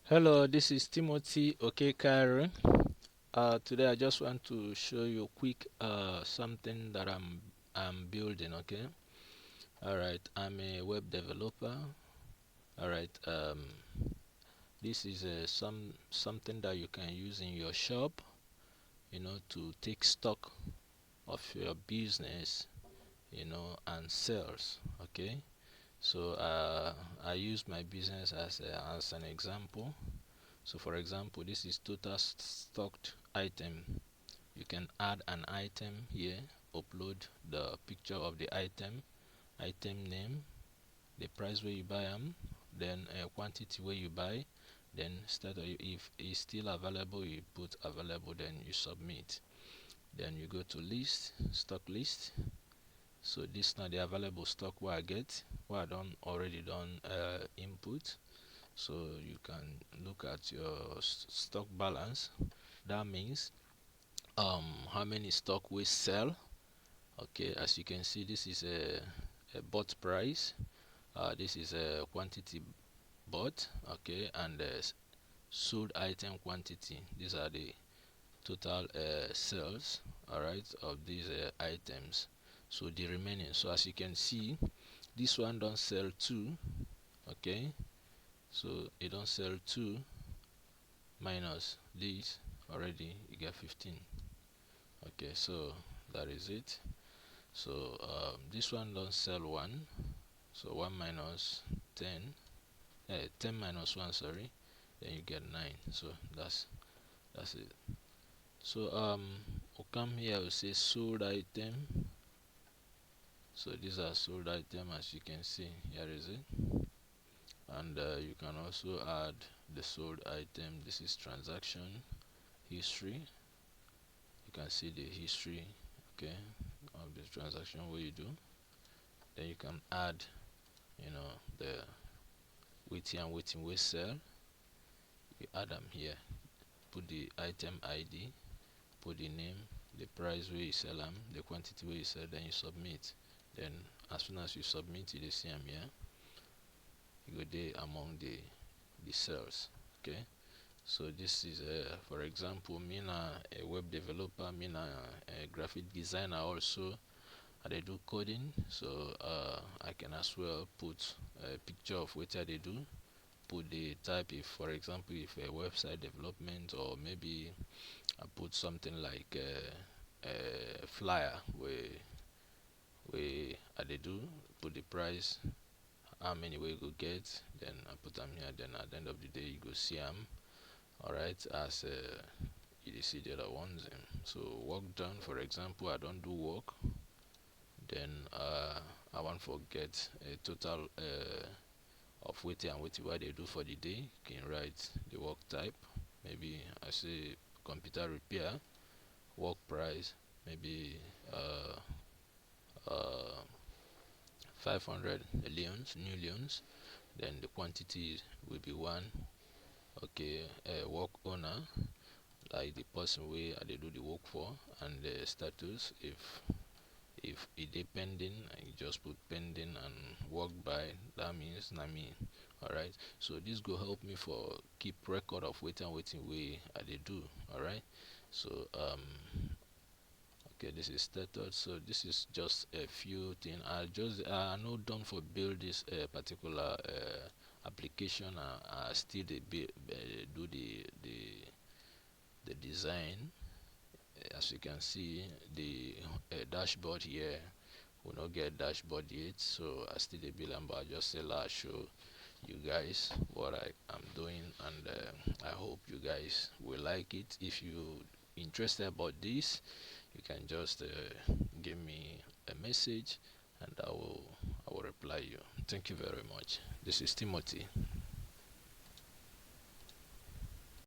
Hello, this is Timothy Okekare. Today I just want to show you quick something that I'm building. Okay, all right. I'm a web developer. All right. This is something that you can use in your shop. To take stock of your business. And sales. Okay. So I use my business as an example. So for example, this is total stocked item. You can add an item here, upload the picture of the item name, the price where you buy them, then a quantity where you buy, then start if it's still available, you put available, then you submit. Then you go to list, stock list. So this now the available stock where I get, where I done already done input. So you can look at your stock balance. That means how many stock we sell. Okay, as you can see, this is a bought price. This is a quantity bought. Okay, and sold item quantity. These are the total sales, all right, of these items. So the remaining, so as you can see, this one don't sell two. Okay, so it don't sell two minus this, already you get 15. Okay, so that is it. So this one don't sell one, so 1 minus 10, 10 minus 1, sorry, then you get 9. So that's it. So we'll come here, we'll say sold item. So these are sold item, as you can see, here is it. And you can also add the sold item. This is transaction history. You can see the history, okay, of the transaction what you do. Then you can add, the waiting and waiting we sell. You add them here, put the item ID, put the name, the price where you sell them, the quantity where you sell, then you submit. Then as soon as you submit, you see them here, you go there among the sales. Okay, so this is for example, me na a web developer, me na a graphic designer also. They do coding, so I can as well put a picture of what they do, put the type, if for example if a website development, or maybe I put something like a flyer where they do, put the price, how many we go get, then I put them here, then at the end of the day you go see them, alright, as you see the other ones. So work done, for example, I don't do work, then I won't forget a total of waiting and waiting what they do for the day. You can write the work type, maybe I say computer repair, work price, maybe uh, uh, 500 leons, new leons, then the quantity will be one. Okay, work owner, like the person where they do the work for, and the status, if it is pending, you just put pending and work by, that means na me. Alright, so this go help me for keep record of waiting way they do. Alright, so okay, this is status. So this is just a few things. I know done for build this particular application. I still do the design. As you can see, the dashboard here will not get dashboard yet, so I still a build them, but I just say I show you guys what I am doing, and I hope you guys will like it. If you interested about this, you can just give me a message, and I will reply you. Thank you very much. This is Timothy.